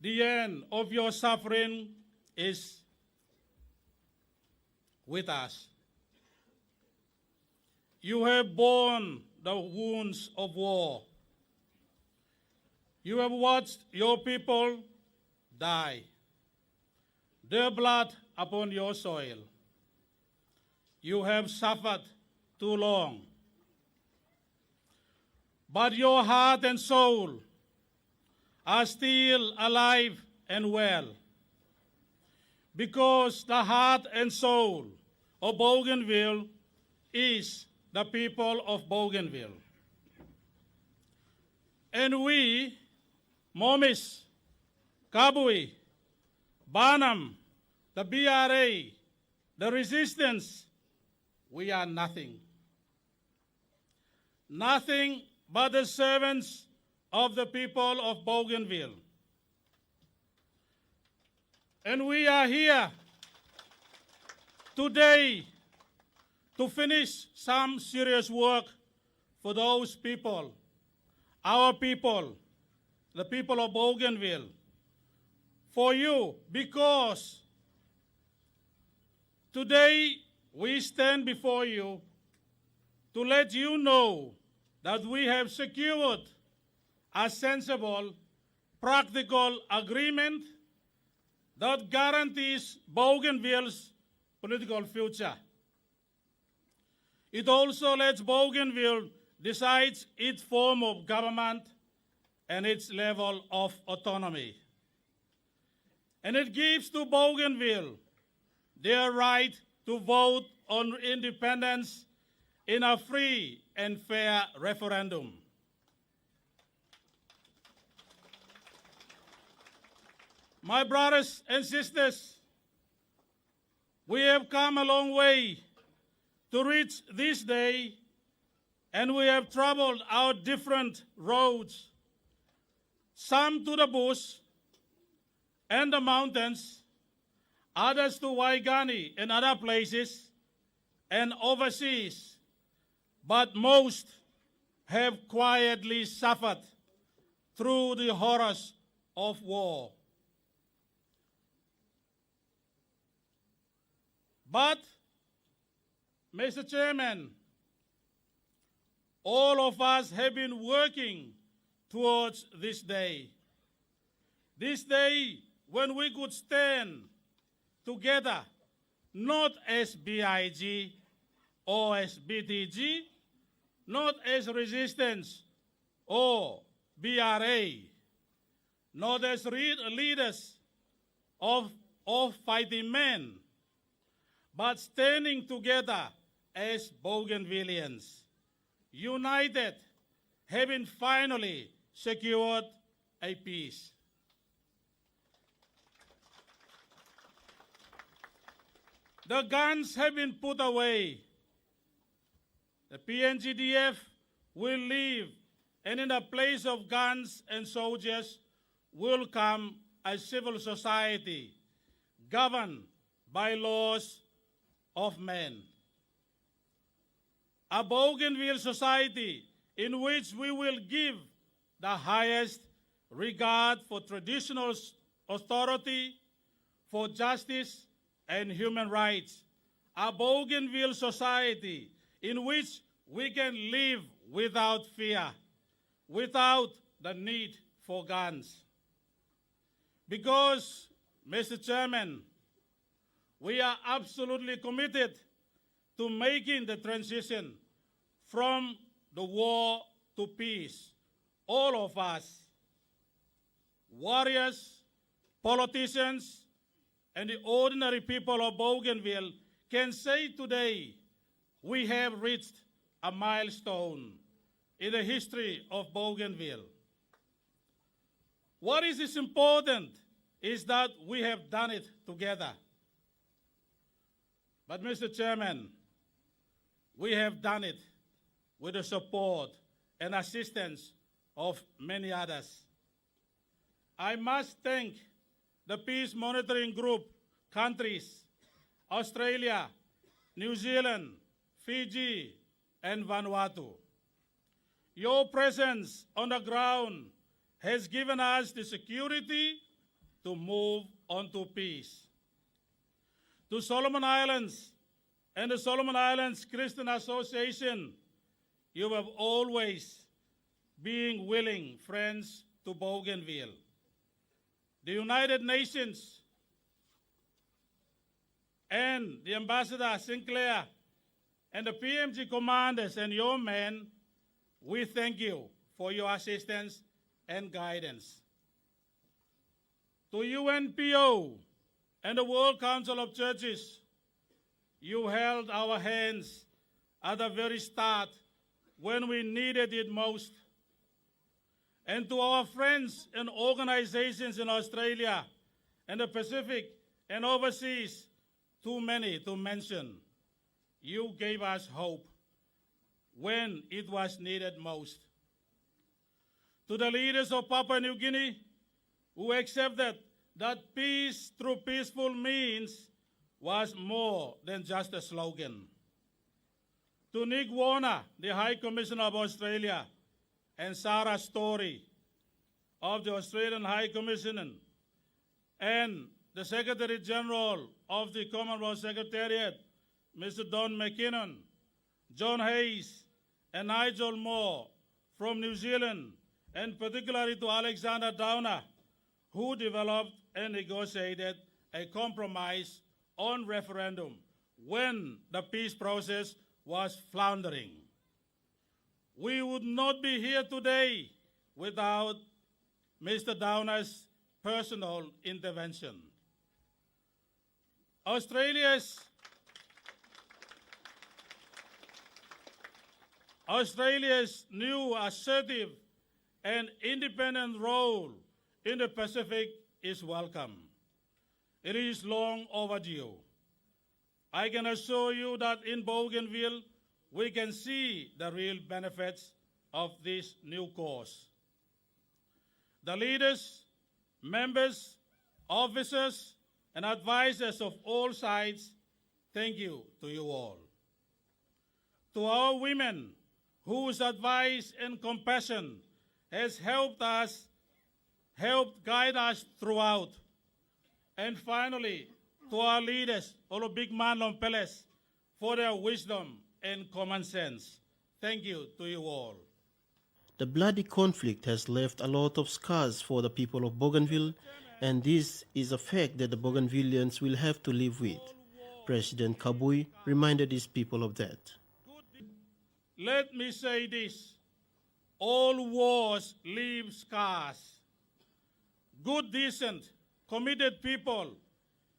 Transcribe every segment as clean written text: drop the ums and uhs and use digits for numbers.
The end of your suffering is with us. You have borne the wounds of war. You have watched your people die, their blood upon your soil. You have suffered too long. But your heart and soul are still alive and well, because the heart and soul of Bougainville is the people of Bougainville. And we, Momis, Kabui, Banam, the BRA, the resistance, we are nothing. Nothing but the servants of the people of Bougainville. And we are here today to finish some serious work for those people, our people, the people of Bougainville, for you, because today we stand before you to let you know that we have secured a sensible, practical agreement that guarantees Bougainville's political future. It also lets Bougainville decide its form of government and its level of autonomy. And it gives to Bougainville their right to vote on independence in a free and fair referendum. My brothers and sisters, we have come a long way to reach this day, and we have traveled our different roads, some to the bush and the mountains, others to Waigani and other places, and overseas, but most have quietly suffered through the horrors of war. But, Mr. Chairman, all of us have been working towards this day when we could stand together, not as BIG or as BTG, not as resistance or BRA, not as leaders of fighting men, but standing together as Bougainvilleans, united, having finally secured a peace. The guns have been put away. The PNGDF will leave, and in the place of guns and soldiers will come a civil society governed by laws of men. A Bougainville society in which we will give the highest regard for traditional authority, for justice and human rights. A Bougainville society in which we can live without fear, without the need for guns. Because, Mr. Chairman, we are absolutely committed to making the transition from the war to peace. All of us, warriors, politicians, and the ordinary people of Bougainville can say today we have reached a milestone in the history of Bougainville. What is important is that we have done it together. But, Mr. Chairman, we have done it with the support and assistance of many others. I must thank the Peace Monitoring Group countries, Australia, New Zealand, Fiji, and Vanuatu. Your presence on the ground has given us the security to move on to peace. To Solomon Islands and the Solomon Islands Christian Association, you have always been willing friends to Bougainville. The United Nations and the Ambassador Sinclair and the PMG commanders and your men, we thank you for your assistance and guidance. To UNPO and the World Council of Churches, you held our hands at the very start when we needed it most. And to our friends and organizations in Australia and the Pacific and overseas, too many to mention, you gave us hope when it was needed most. To the leaders of Papua New Guinea who accepted that peace through peaceful means was more than just a slogan. To Nick Warner, the High Commissioner of Australia, and Sarah Story of the Australian High Commission, and the Secretary General of the Commonwealth Secretariat, Mr. Don McKinnon, John Hayes, and Nigel Moore from New Zealand, and particularly to Alexander Downer, who developed and negotiated a compromise on referendum when the peace process was floundering. We would not be here today without Mr. Downer's personal intervention. Australia's new assertive and independent role in the Pacific is welcome. It is long overdue. I can assure you that in Bougainville, we can see the real benefits of this new course. The leaders, members, officers, and advisors of all sides, thank you to you all. To our women, whose advice and compassion has helped guide us throughout. And finally, to our leaders, Olo Big Man Lompeles, for their wisdom and common sense. Thank you to you all. The bloody conflict has left a lot of scars for the people of Bougainville, and this is a fact that the Bougainvilleans will have to live with. President Kabui reminded his people of that. Let me say this, all wars leave scars. Good, decent, committed people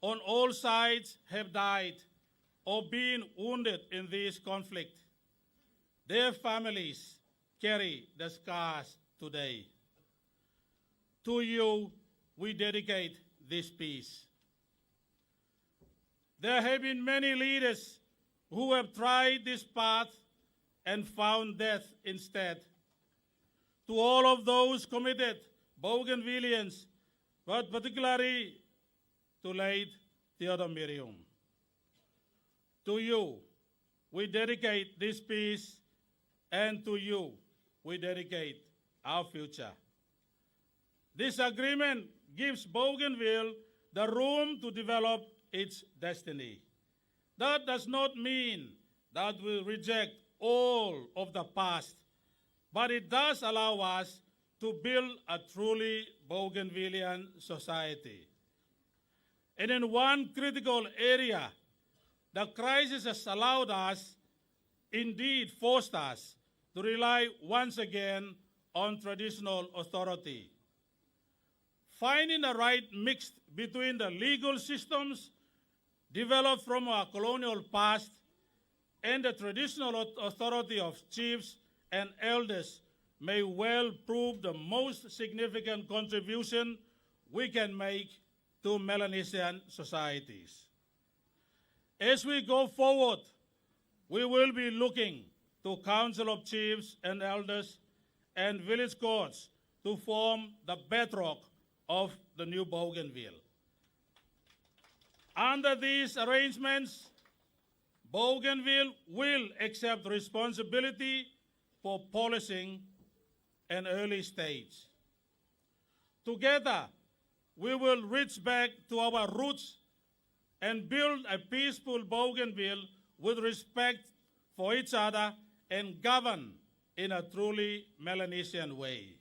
on all sides have died or been wounded in this conflict. Their families carry the scars today. To you, we dedicate this peace. There have been many leaders who have tried this path and found death instead. To all of those committed Bougainvilleans, but particularly to late Theodore Miriam. To you, we dedicate this peace, and to you, we dedicate our future. This agreement gives Bougainville the room to develop its destiny. That does not mean that we reject all of the past, but it does allow us to build a truly Bougainvillean society. And in one critical area, the crisis has allowed us, indeed forced us, to rely once again on traditional authority. Finding the right mix between the legal systems developed from our colonial past and the traditional authority of chiefs and elders may well prove the most significant contribution we can make to Melanesian societies. As we go forward, we will be looking to Council of Chiefs and Elders and village courts to form the bedrock of the new Bougainville. Under these arrangements, Bougainville will accept responsibility for policing an early stage. Together, we will reach back to our roots and build a peaceful Bougainville with respect for each other and govern in a truly Melanesian way.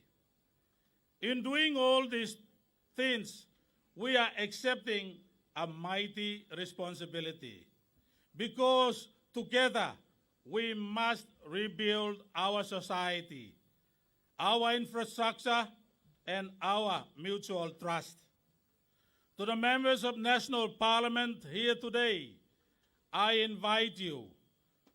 In doing all these things, we are accepting a mighty responsibility because together we must rebuild our society, our infrastructure, and our mutual trust. To the members of National Parliament here today, I invite you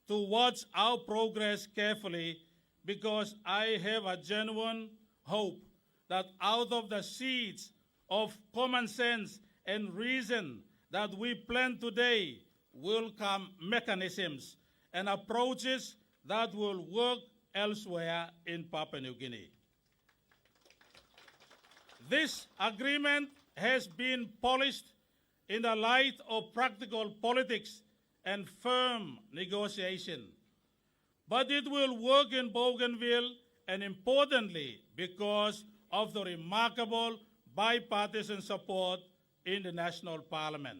to watch our progress carefully because I have a genuine hope that out of the seeds of common sense and reason that we plant today will come mechanisms and approaches that will work elsewhere in Papua New Guinea. This agreement has been polished in the light of practical politics and firm negotiation. But it will work in Bougainville, and importantly, because of the remarkable bipartisan support in the National Parliament.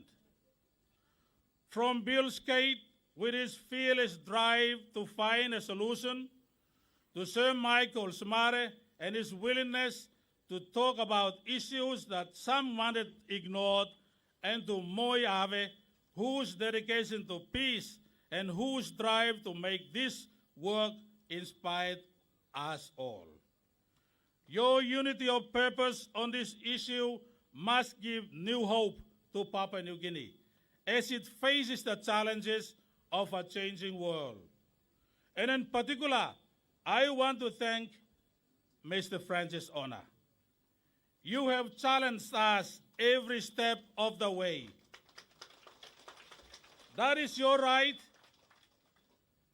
From Bill Skate, with his fearless drive to find a solution, to Sir Michael Smare and his willingness to talk about issues that some wanted ignored, and to Moi Ave, whose dedication to peace and whose drive to make this work inspired us all. Your unity of purpose on this issue must give new hope to Papua New Guinea as it faces the challenges of a changing world. And in particular, I want to thank Mr. Francis Ona. You have challenged us every step of the way. That is your right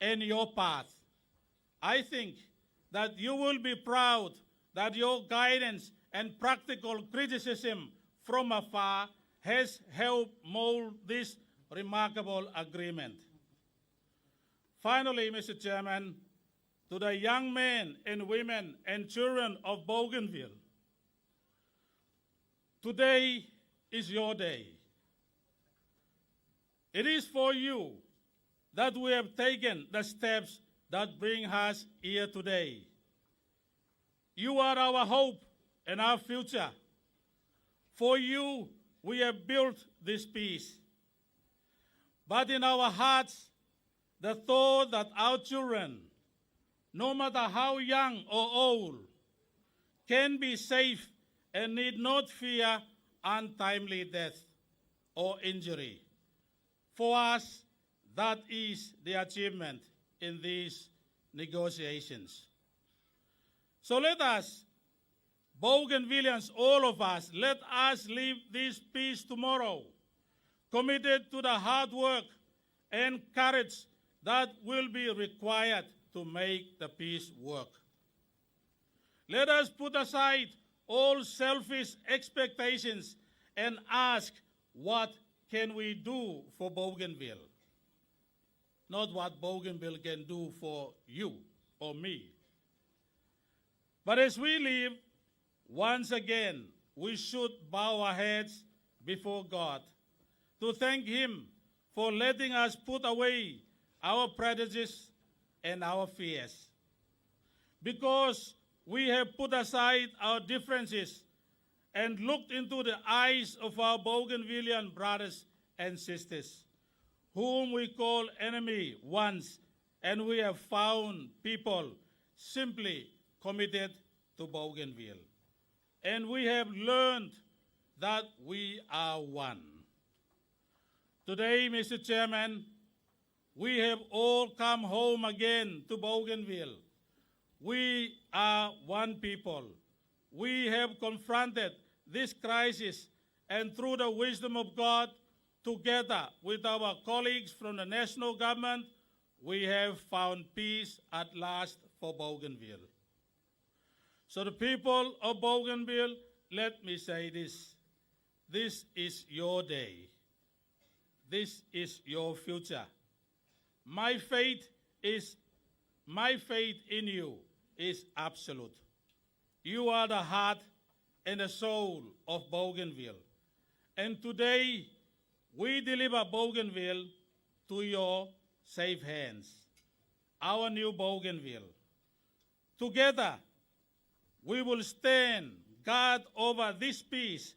and your path. I think that you will be proud that your guidance and practical criticism from afar has helped mold this remarkable agreement. Finally, Mr. Chairman, to the young men and women and children of Bougainville, today is your day. It is for you that we have taken the steps that bring us here today. You are our hope and our future. For you, we have built this peace. But in our hearts, the thought that our children, no matter how young or old, can be safe and need not fear untimely death or injury. For us, that is the achievement in these negotiations. So let us, Bougainvillians, all of us, let us live this peace tomorrow, committed to the hard work and courage that will be required to make the peace work. Let us put aside all selfish expectations and ask, what can we do for Bougainville? Not what Bougainville can do for you or me. But as we live, once again, we should bow our heads before God to thank Him for letting us put away our prejudices and our fears. Because we have put aside our differences and looked into the eyes of our Bougainvillian brothers and sisters, whom we call enemy once, and we have found people simply committed to Bougainville. And we have learned that we are one. Today, Mr. Chairman, we have all come home again to Bougainville. We are one people. We have confronted this crisis, and through the wisdom of God, together with our colleagues from the national government, we have found peace at last for Bougainville. So the people of Bougainville, let me say this. This is your day. This is your future. My faith in you is absolute. You are the heart and the soul of Bougainville. And today, we deliver Bougainville to your safe hands, our new Bougainville. Together, we will stand guard over this peace.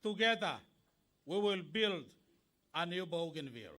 Together, we will build a new Bougainville.